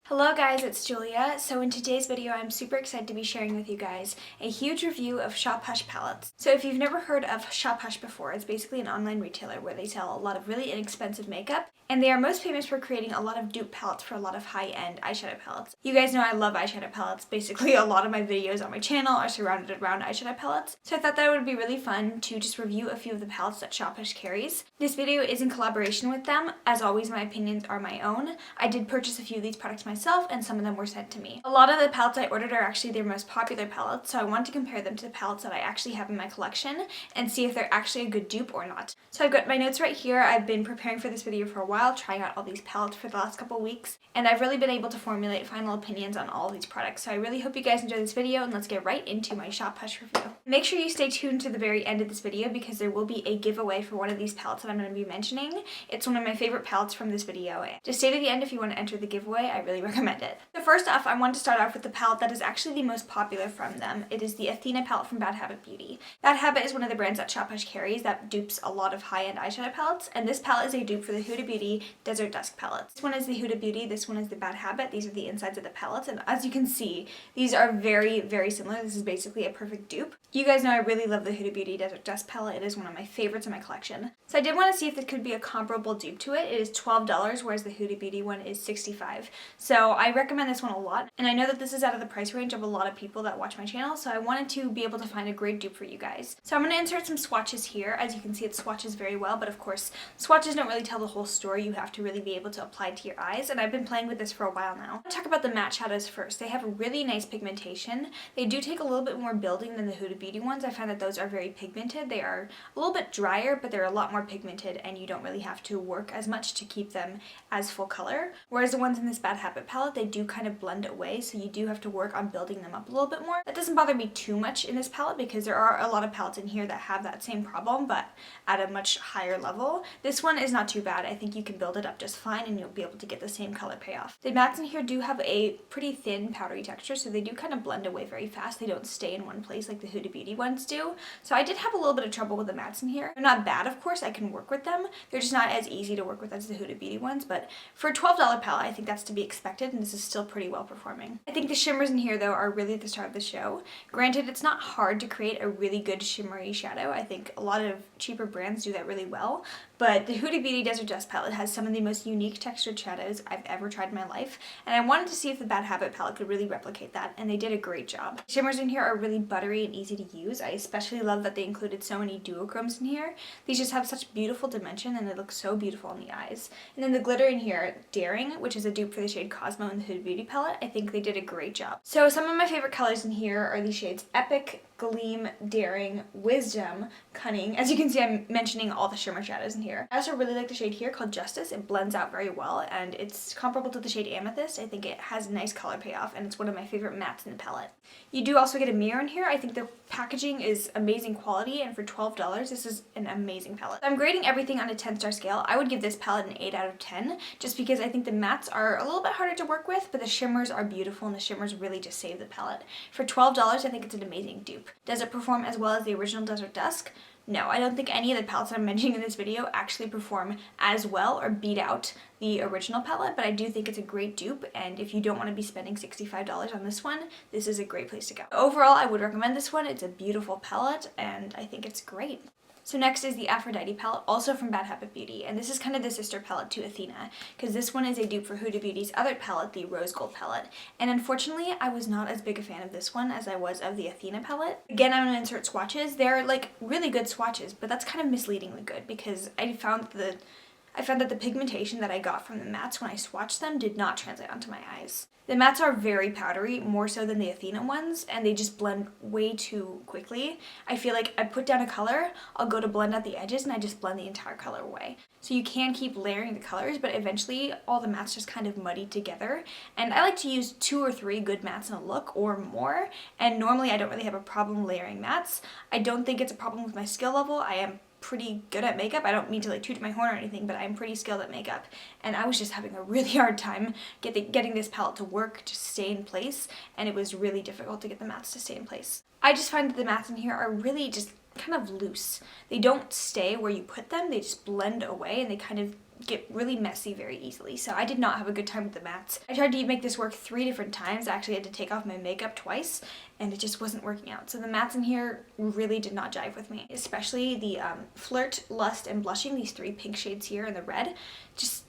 Hello guys, it's Julia. So in today's video, I'm super excited to be sharing with you guys a huge review of Shop Hush palettes. So if you've never heard of Shop Hush before, it's basically an online retailer where they sell a lot of really inexpensive makeup, and they are most famous for creating a lot of dupe palettes for a lot of high-end eyeshadow palettes. You guys know I love eyeshadow palettes. Basically, a lot of my videos on my channel are surrounded around eyeshadow palettes. So I thought that it would be really fun to just review a few of the palettes that Shop Hush carries. This video is in collaboration with them. As always, my opinions are my own. I did purchase a few of these products myself, and some of them were sent to me. A lot of the palettes I ordered are actually their most popular palettes, so I want to compare them to the palettes that I actually have in my collection and see if they're actually a good dupe or not. So I've got my notes right here. I've been preparing for this video for a while, trying out all these palettes for the last couple weeks, and I've really been able to formulate final opinions on all of these products. So I really hope you guys enjoy this video, and let's get right into my Shop Hush review. Make sure you stay tuned to the very end of this video because there will be a giveaway for one of these palettes that I'm going to be mentioning. It's one of my favorite palettes from this video. Just stay to the end if you want to enter the giveaway. I really recommend it. So first off, I want to start off with the palette that is actually the most popular from them. It is the Athena palette from Bad Habit Beauty. Bad Habit is one of the brands that Shop Hush carries that dupes a lot of high-end eyeshadow palettes, and this palette is a dupe for the Huda Beauty Desert Dusk palette. This one is the Huda Beauty, this one is the Bad Habit. These are the insides of the palettes, and as you can see, these are very, very similar. This is basically a perfect dupe. You guys know I really love the Huda Beauty Desert Dusk palette. It is one of my favorites in my collection. So I did want to see if this could be a comparable dupe to it. It is $12, whereas the Huda Beauty one is $65. So I recommend this one a lot, and I know that this is out of the price range of a lot of people that watch my channel, so I wanted to be able to find a great dupe for you guys. So I'm going to insert some swatches here. As you can see, it swatches very well, but of course, swatches don't really tell the whole story. You have to really be able to apply it to your eyes, and I've been playing with this for a while now. I'll talk about the matte shadows first. They have a really nice pigmentation. They do take a little bit more building than the Huda Beauty ones. I find that those are very pigmented. They are a little bit drier, but they're a lot more pigmented, and you don't really have to work as much to keep them as full color. Whereas the ones in this Bad Habit palette, they do kind of blend away, so you do have to work on building them up a little bit more. That doesn't bother me too much in this palette because there are a lot of palettes in here that have that same problem, but at a much higher level. This one is not too bad. I think you can build it up just fine and you'll be able to get the same color payoff. The mattes in here do have a pretty thin powdery texture, so they do kind of blend away very fast. They don't stay in one place like the Huda Beauty ones do. So I did have a little bit of trouble with the mattes in here. They're not bad, of course. I can work with them. They're just not as easy to work with as the Huda Beauty ones, but for a $12 palette, I think that's to be expected, and this is still pretty well performing. I think the shimmers in here, though, are really at the start of the show. Granted, it's not hard to create a really good shimmery shadow. I think a lot of cheaper brands do that really well, but the Huda Beauty Desert Dusk palette has some of the most unique textured shadows I've ever tried in my life, and I wanted to see if the Bad Habit palette could really replicate that, and they did a great job. The shimmers in here are really buttery and easy to use. I especially love that they included so many duochromes in here. These just have such beautiful dimension, and they look so beautiful in the eyes. And then the glitter in here, Daring, which is a dupe for the shade Cosmo in the Huda Beauty palette, I think they did a great job. So some of my favorite colors in here are the shades Epic, Gleam, Daring, Wisdom, Cunning. As you can see, I'm mentioning all the shimmer shadows in here. I also really like the shade here called Justice. It blends out very well, and it's comparable to the shade Amethyst. I think it has a nice color payoff, and it's one of my favorite mattes in the palette. You do also get a mirror in here. I think the packaging is amazing quality, and for $12, this is an amazing palette. I'm grading everything on a 10-star scale. I would give this palette an 8 out of 10, just because I think the mattes are a little bit harder to work with, but the shimmers are beautiful, and the shimmers really just save the palette. For $12, I think it's an amazing dupe. Does it perform as well as the original Desert Dusk? No, I don't think any of the palettes that I'm mentioning in this video actually perform as well or beat out the original palette, but I do think it's a great dupe, and if you don't want to be spending $65 on this one, this is a great place to go. Overall, I would recommend this one. It's a beautiful palette, and I think it's great. So next is the Aphrodite palette, also from Bad Habit Beauty, and this is kind of the sister palette to Athena, because this one is a dupe for Huda Beauty's other palette, the Rose Gold palette, and unfortunately, I was not as big a fan of this one as I was of the Athena palette. Again, I'm going to insert swatches. They're like really good swatches, but that's kind of misleadingly good, because I found that the pigmentation that I got from the mattes when I swatched them did not translate onto my eyes. The mattes are very powdery, more so than the Athena ones, and they just blend way too quickly. I feel like I put down a color, I'll go to blend out the edges, and I just blend the entire color away. So you can keep layering the colors, but eventually all the mattes just kind of muddy together. And I like to use 2 or 3 good mattes in a look or more, and normally I don't really have a problem layering mattes. I don't think it's a problem with my skill level. I am pretty good at makeup. I don't mean to like toot my horn or anything, but I'm pretty skilled at makeup, and I was just having a really hard time getting this palette to work, to stay in place, and it was really difficult to get the mattes to stay in place. I just find that the mattes in here are really just kind of loose. They don't stay where you put them, they just blend away, and they kind of get really messy very easily. So I did not have a good time with the mattes. I tried to make this work 3 different times. I actually had to take off my makeup twice and it just wasn't working out. So the mattes in here really did not jive with me, especially the Flirt, Lust, and Blushing, these 3 pink shades here and the red.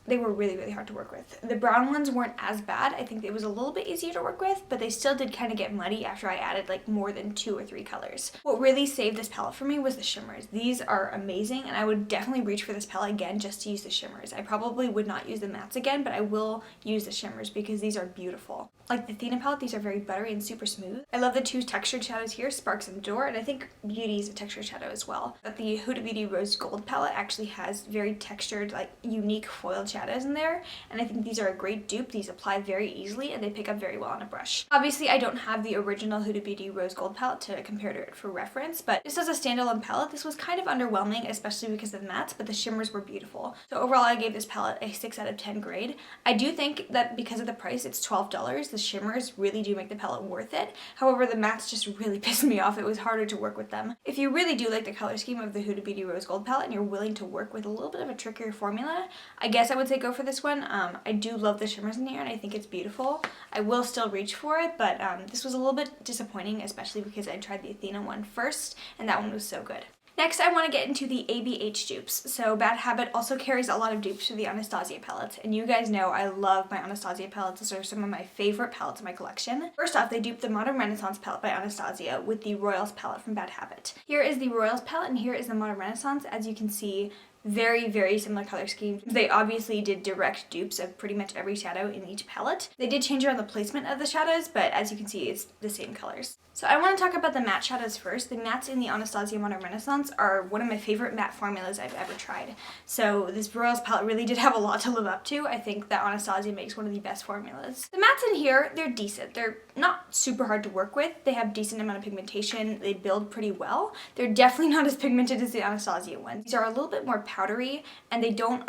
They were really, really hard to work with. The brown ones weren't as bad. I think it was a little bit easier to work with, but they still did kind of get muddy after I added like more than 2 or 3 colors. What really saved this palette for me was the shimmers. These are amazing, and I would definitely reach for this palette again just to use the shimmers. I probably would not use the mattes again, but I will use the shimmers because these are beautiful. Like the Athena palette, these are very buttery and super smooth. I love the 2 textured shadows here, Sparks and Door, and I think Beauty is a textured shadow as well. But the Huda Beauty Rose Gold palette actually has very textured, like unique foiled shadows in there, and I think these are a great dupe. These apply very easily and they pick up very well on a brush. Obviously, I don't have the original Huda Beauty Rose Gold palette to compare to it for reference, but just as a standalone palette, this was kind of underwhelming, especially because of the mattes, but the shimmers were beautiful. So overall, I gave this palette a 6 out of 10 grade. I do think that because of the price, it's $12, the shimmers really do make the palette worth it. However, the mattes just really pissed me off. It was harder to work with them. If you really do like the color scheme of the Huda Beauty Rose Gold palette and you're willing to work with a little bit of a trickier formula, I guess I would say go for this one. I do love the shimmers in here and I think it's beautiful. I will still reach for it, but this was a little bit disappointing, especially because I tried the Athena one first and that one was so good. Next, I want to get into the ABH dupes. So Bad Habit also carries a lot of dupes for the Anastasia palettes, and you guys know I love my Anastasia palettes. Those are some of my favorite palettes in my collection. First off, they duped the Modern Renaissance palette by Anastasia with the Royals palette from Bad Habit. Here is the Royals palette and here is the Modern Renaissance. As you can see, very, very similar color schemes. They obviously did direct dupes of pretty much every shadow in each palette. They did change around the placement of the shadows, but as you can see, it's the same colors. So I want to talk about the matte shadows first. The mattes in the Anastasia Modern Renaissance are one of my favorite matte formulas I've ever tried. So this Royals palette really did have a lot to live up to. I think that Anastasia makes one of the best formulas. The mattes in here, they're decent. They're not super hard to work with. They have decent amount of pigmentation. They build pretty well. They're definitely not as pigmented as the Anastasia ones. These are a little bit more powdery and they don't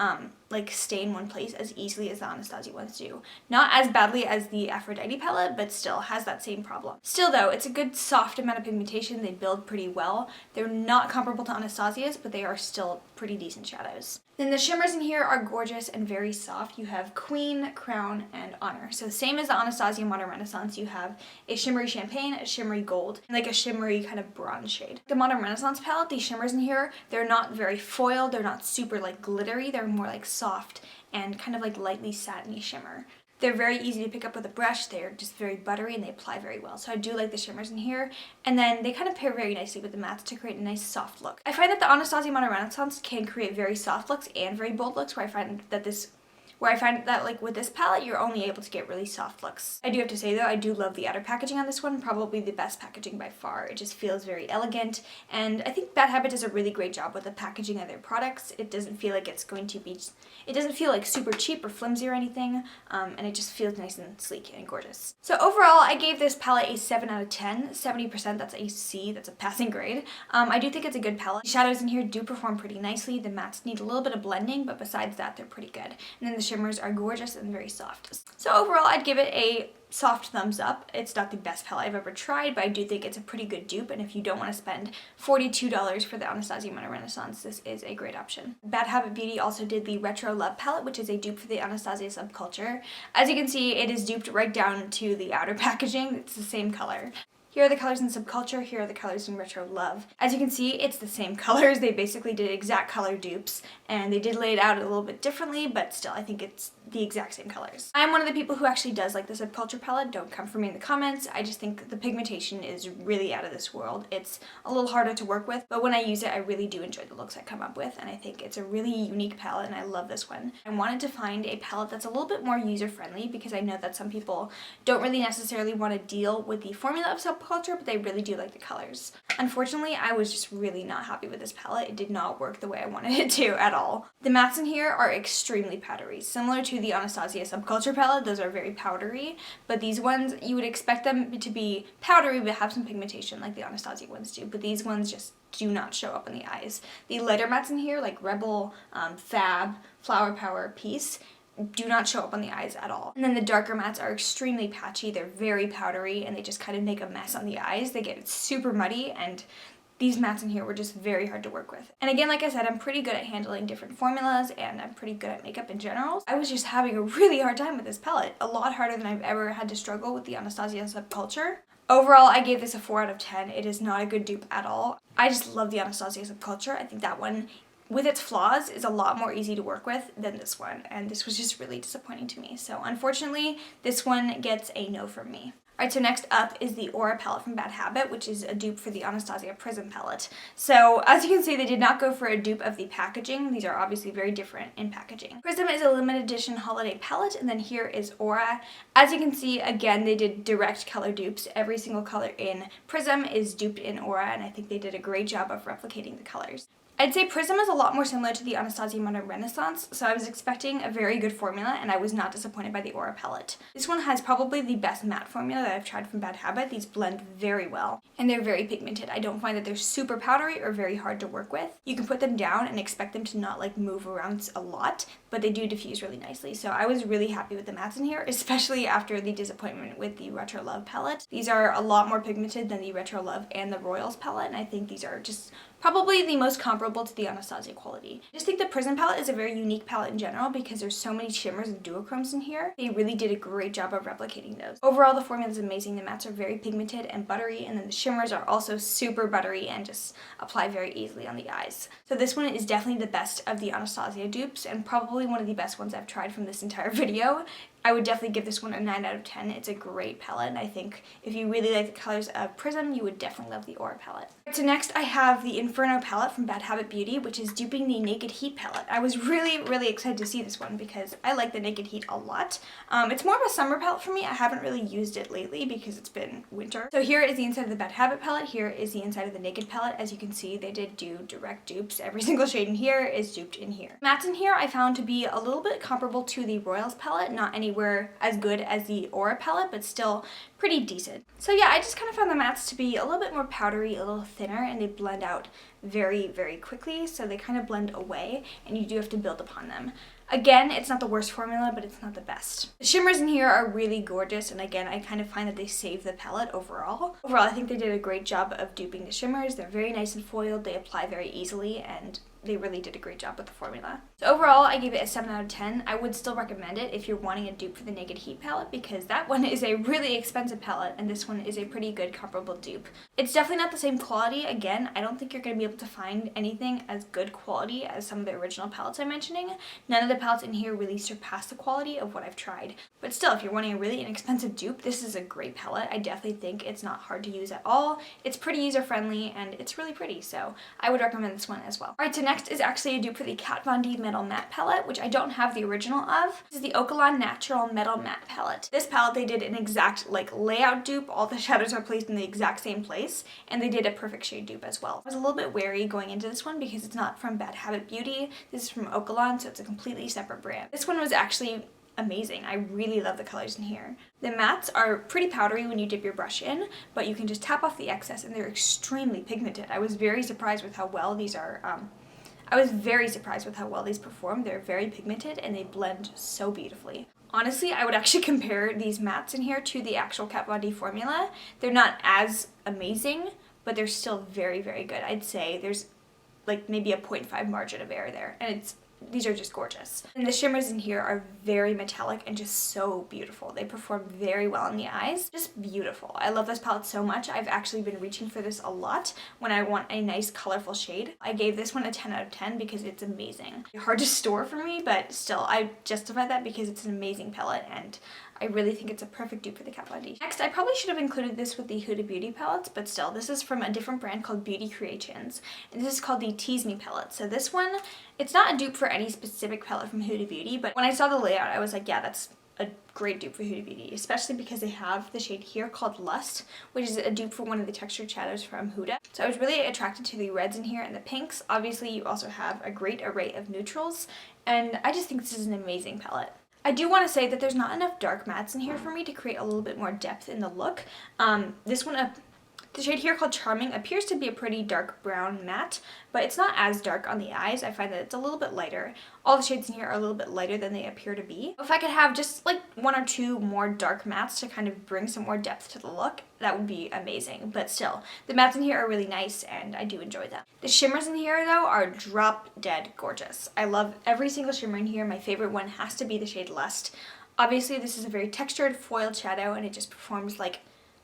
like stay in one place as easily as the Anastasia ones do. Not as badly as the Aphrodite palette, but still has that same problem. Still though, it's a good soft amount of pigmentation. They build pretty well. They're not comparable to Anastasia's, but they are still pretty decent shadows. Then the shimmers in here are gorgeous and very soft. You have Queen, Crown, and Honor. So same as the Anastasia Modern Renaissance, you have a shimmery champagne, a shimmery gold, and like a shimmery kind of bronze shade. The Modern Renaissance palette, these shimmers in here, they're not very foiled, they're not super like glittery, they're more like soft and kind of like lightly satiny shimmer. They're very easy to pick up with a brush. They're just very buttery and they apply very well. So I do like the shimmers in here. And then they kind of pair very nicely with the mattes to create a nice soft look. I find that the Anastasia Modern Renaissance can create very soft looks and very bold looks, where I find that like with this palette, you're only able to get really soft looks. I do have to say though, I do love the outer packaging on this one, probably the best packaging by far. It just feels very elegant, and I think Bad Habit does a really great job with the packaging of their products. It doesn't feel like it's going to be, it doesn't feel like super cheap or flimsy or anything, and it just feels nice and sleek and gorgeous. So overall, I gave this palette a 7 out of 10, 70%, that's a C, that's a passing grade. I do think it's a good palette. The shadows in here do perform pretty nicely. The mattes need a little bit of blending, but besides that, they're pretty good. And then the shimmers are gorgeous and very soft. So overall, I'd give it a soft thumbs up. It's not the best palette I've ever tried, but I do think it's a pretty good dupe, and if you don't want to spend $42 for the Anastasia Modern Renaissance, this is a great option. Bad Habit Beauty also did the Retro Love palette, which is a dupe for the Anastasia Subculture. As you can see, it is duped right down to the outer packaging. It's the same color. Here are the colors in Subculture, here are the colors in Retro Love. As you can see, it's the same colors. They basically did exact color dupes, and they did lay it out a little bit differently, but still, I think it's the exact same colors. I'm one of the people who actually does like the Subculture palette. Don't come for me in the comments. I just think the pigmentation is really out of this world. It's a little harder to work with, but when I use it, I really do enjoy the looks I come up with, and I think it's a really unique palette, and I love this one. I wanted to find a palette that's a little bit more user-friendly, because I know that some people don't really necessarily want to deal with the formula of Subculture, but they really do like the colors. Unfortunately, I was just really not happy with this palette. It did not work the way I wanted it to at all. The mattes in here are extremely powdery, similar to the Anastasia Subculture palette. Those are very powdery, but these ones, you would expect them to be powdery but have some pigmentation like the Anastasia ones do, but these ones just do not show up in the eyes. The lighter mattes in here, like Rebel, Fab, Flower Power, Peace, do not show up on the eyes at all. And then the darker mattes are extremely patchy, they're very powdery, and they just kind of make a mess on the eyes. They get super muddy, and these mattes in here were just very hard to work with. And again, like I said, I'm pretty good at handling different formulas and I'm pretty good at makeup in general. I was just having a really hard time with this palette, a lot harder than I've ever had to struggle with the Anastasia Subculture. Overall, I gave this a 4 out of 10. It is not a good dupe at all. I just love the Anastasia Subculture. I think that one, with its flaws, is a lot more easy to work with than this one, and this was just really disappointing to me. So unfortunately, this one gets a no from me. Alright, so next up is the Aura palette from Bad Habit, which is a dupe for the Anastasia Prism palette. So as you can see, they did not go for a dupe of the packaging. These are obviously very different in packaging. Prism is a limited edition holiday palette, and then here is Aura. As you can see, again, they did direct color dupes. Every single color in Prism is duped in Aura, and I think they did a great job of replicating the colors. I'd say Prism is a lot more similar to the Anastasia Modern Renaissance, so I was expecting a very good formula and I was not disappointed by the Aura palette. This one has probably the best matte formula that I've tried from Bad Habit. These blend very well and they're very pigmented. I don't find that they're super powdery or very hard to work with. You can put them down and expect them to not like move around a lot, but they do diffuse really nicely. So I was really happy with the mattes in here, especially after the disappointment with the Retro Love palette. These are a lot more pigmented than the Retro Love and the Royals palette, and I think these are just probably the most comparable to the Anastasia quality. I just think the Prism palette is a very unique palette in general because there's so many shimmers and duochromes in here. They really did a great job of replicating those. Overall, the formula is amazing. The mattes are very pigmented and buttery, and then the shimmers are also super buttery and just apply very easily on the eyes. So this one is definitely the best of the Anastasia dupes and probably one of the best ones I've tried from this entire video. I would definitely give this one a 9 out of 10. It's a great palette, and I think if you really like the colors of Prism, you would definitely love the Aura palette. So next I have the Inferno palette from Bad Habit Beauty, which is duping the Naked Heat palette. I was really excited to see this one because I like the Naked Heat a lot. It's more of a summer palette for me. I haven't really used it lately because it's been winter. So here is the inside of the Bad Habit palette. Here is the inside of the Naked palette. As you can see, they did do direct dupes. Every single shade in here is duped in here. Mattes in here I found to be a little bit comparable to the Royals palette, not anywhere as good as the Aura palette, but still pretty decent. So yeah, I just kind of found the mattes to be a little bit more powdery, a little thinner, and they blend out very quickly, so they kind of blend away, and you do have to build upon them. Again, it's not the worst formula, but it's not the best. The shimmers in here are really gorgeous, and again, I kind of find that they save the palette overall. Overall, I think they did a great job of duping the shimmers. They're very nice and foiled, they apply very easily, and they really did a great job with the formula. So overall, I gave it a 7 out of 10. I would still recommend it if you're wanting a dupe for the Naked Heat palette because that one is a really expensive palette and this one is a pretty good comparable dupe. It's definitely not the same quality. Again, I don't think you're going to be able to find anything as good quality as some of the original palettes I'm mentioning. None of the palettes in here really surpass the quality of what I've tried. But still, if you're wanting a really inexpensive dupe, this is a great palette. I definitely think it's not hard to use at all. It's pretty user-friendly and it's really pretty, so I would recommend this one as well. Alright, so next is actually a dupe for the Kat Von D Metal Matte palette, which I don't have the original of. This is the OKALAN Natural Metal Matte palette. This palette, they did an exact like layout dupe. All the shadows are placed in the exact same place, and they did a perfect shade dupe as well. I was a little bit wary going into this one because it's not from Bad Habit Beauty. This is from OKALAN, so it's a completely separate brand. This one was actually amazing. I really love the colors in here. The mattes are pretty powdery when you dip your brush in, but you can just tap off the excess and they're extremely pigmented. I was very surprised with how well these are perform. They're very pigmented and they blend so beautifully. Honestly, I would actually compare these mattes in here to the actual Kat Von D formula. They're not as amazing, but they're still very good. I'd say there's like maybe a 0.5 margin of error there, and these are just gorgeous. And the shimmers in here are very metallic and just so beautiful. They perform very well in the eyes. Just beautiful. I love this palette so much. I've actually been reaching for this a lot when I want a nice colorful shade. I gave this one a 10 out of 10 because it's amazing. Hard to store for me, but still I justify that because it's an amazing palette and I really think it's a perfect dupe for the Kat Von D. Next, I probably should have included this with the Huda Beauty palettes, but still, this is from a different brand called Beauty Creations, and this is called the Tease Me palette. So this one, it's not a dupe for any specific palette from Huda Beauty, but when I saw the layout, I was like, yeah, that's a great dupe for Huda Beauty, especially because they have the shade here called Lust, which is a dupe for one of the textured shadows from Huda. So I was really attracted to the reds in here and the pinks. Obviously, you also have a great array of neutrals, and I just think this is an amazing palette. I do want to say that there's not enough dark mattes in here for me to create a little bit more depth in the look. This one The shade here called Charming appears to be a pretty dark brown matte, but it's not as dark on the eyes. I find that it's a little bit lighter. All the shades in here are a little bit lighter than they appear to be. If I could have just like 1 or 2 more dark mattes to kind of bring some more depth to the look, that would be amazing. But still, the mattes in here are really nice and I do enjoy them. The shimmers in here though are drop dead gorgeous. I love every single shimmer in here. My favorite one has to be the shade Lust. Obviously this is a very textured foiled shadow and it just performs like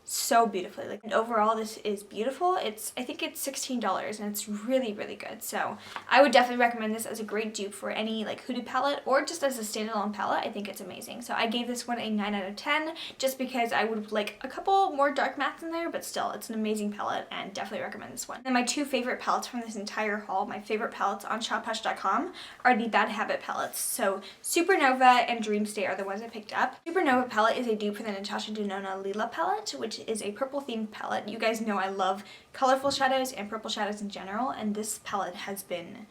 so beautifully. Like, and overall this is beautiful. I think it's $16 and it's really good. So I would definitely recommend this as a great dupe for any like hoodie palette or just as a standalone palette. I think it's amazing. So I gave this one a 9 out of 10 just because I would like a couple more dark mattes in there, but still it's an amazing palette and definitely recommend this one. And my 2 favorite palettes from this entire haul, my favorite palettes on shophush.com, are the Bad Habit palettes. So Supernova and Dreamstate are the ones I picked up. Supernova palette is a dupe for the Natasha Denona Lila palette, which is a purple themed palette. You guys know I love colorful shadows and purple shadows in general, and this palette has been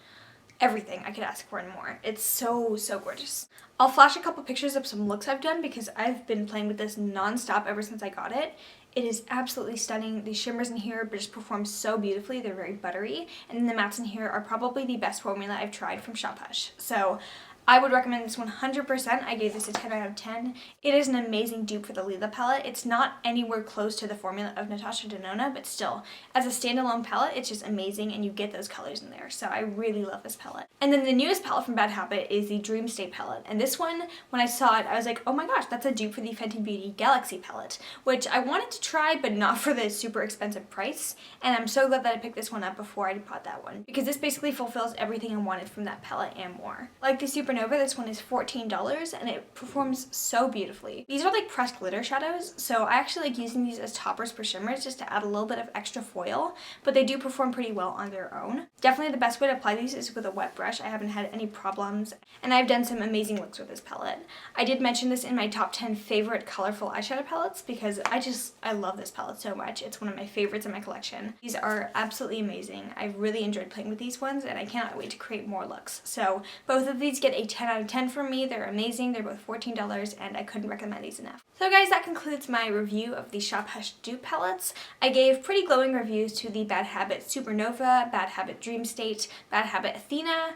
everything I could ask for and more. It's so gorgeous. I'll flash a couple pictures of some looks I've done because I've been playing with this non-stop ever since I got it. It is absolutely stunning. The shimmers in here just perform so beautifully. They're very buttery, and then the mattes in here are probably the best formula I've tried from Shop Hush. So I would recommend this 100%. I gave this a 10 out of 10. It is an amazing dupe for the Lila palette. It's not anywhere close to the formula of Natasha Denona, but still, as a standalone palette, it's just amazing and you get those colors in there. So I really love this palette. And then the newest palette from Bad Habit is the Dreamstate palette. And this one, when I saw it, I was like, oh my gosh, that's a dupe for the Fenty Beauty Galaxy palette, which I wanted to try, but not for the super expensive price. And I'm so glad that I picked this one up before I bought that one, because this basically fulfills everything I wanted from that palette and more. Like the Supernova, this one is $14 and it performs so beautifully. These are like pressed glitter shadows, so I actually like using these as toppers for shimmers just to add a little bit of extra foil, but they do perform pretty well on their own. Definitely the best way to apply these is with a wet brush. I haven't had any problems, and I've done some amazing looks with this palette. I did mention this in my top 10 favorite colorful eyeshadow palettes because I love this palette so much. It's one of my favorites in my collection. These are absolutely amazing. I've really enjoyed playing with these ones and I cannot wait to create more looks. So both of these get a 10 out of 10 from me. They're amazing. They're both $14 and I couldn't recommend these enough. So guys, that concludes my review of the Shop Hush dupe palettes. I gave pretty glowing reviews to the Bad Habit Supernova, Bad Habit Dreamstate, Bad Habit Athena,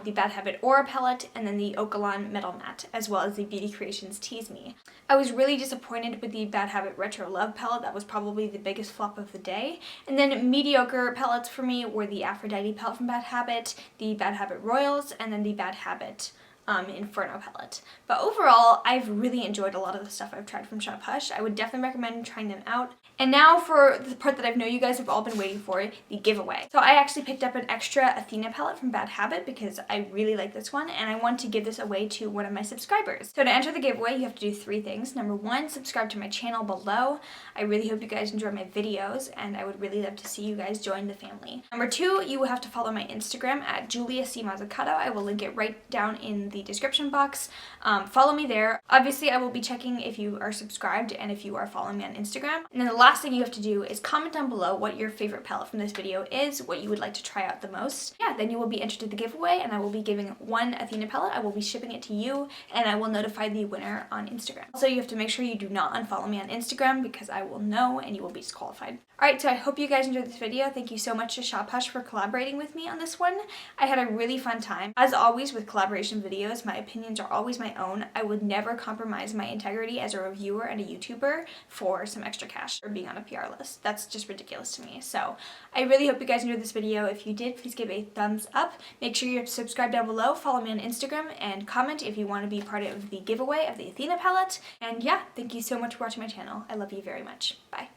the Bad Habit Aura palette, and then the OKALAN Metal Matte, as well as the Beauty Creations Tease Me. I was really disappointed with the Bad Habit Retro Love palette. That was probably the biggest flop of the day. And then mediocre palettes for me were the Aphrodite palette from Bad Habit, the Bad Habit Royals, and then the Bad Habit Inferno palette. But overall, I've really enjoyed a lot of the stuff I've tried from Shop Hush. I would definitely recommend trying them out. And now for the part that I know you guys have all been waiting for, the giveaway. So I actually picked up an extra Athena palette from Bad Habit because I really like this one and I want to give this away to one of my subscribers. So to enter the giveaway, you have to do 3 things. Number 1, subscribe to my channel below. I really hope you guys enjoy my videos and I would really love to see you guys join the family. Number 2, you will have to follow my Instagram at Julia C. Mazzucato. I will link it right down in the description box. Follow me there. Obviously, I will be checking if you are subscribed and if you are following me on Instagram. And then the last thing you have to do is comment down below what your favorite palette from this video is, what you would like to try out the most. Yeah, then you will be entered in the giveaway and I will be giving 1 Athena palette. I will be shipping it to you and I will notify the winner on Instagram. Also, you have to make sure you do not unfollow me on Instagram because I will know and you will be disqualified. Alright, so I hope you guys enjoyed this video. Thank you so much to Shop Hush for collaborating with me on this one. I had a really fun time. As always with collaboration videos, my opinions are always my own. I would never compromise my integrity as a reviewer and a YouTuber for some extra cash or being on a PR list. That's just ridiculous to me. So I really hope you guys enjoyed this video. If you did, please give a thumbs up. Make sure you're subscribed down below, follow me on Instagram, and comment if you want to be part of the giveaway of the Athena palette. And yeah, thank you so much for watching my channel. I love you very much. Bye.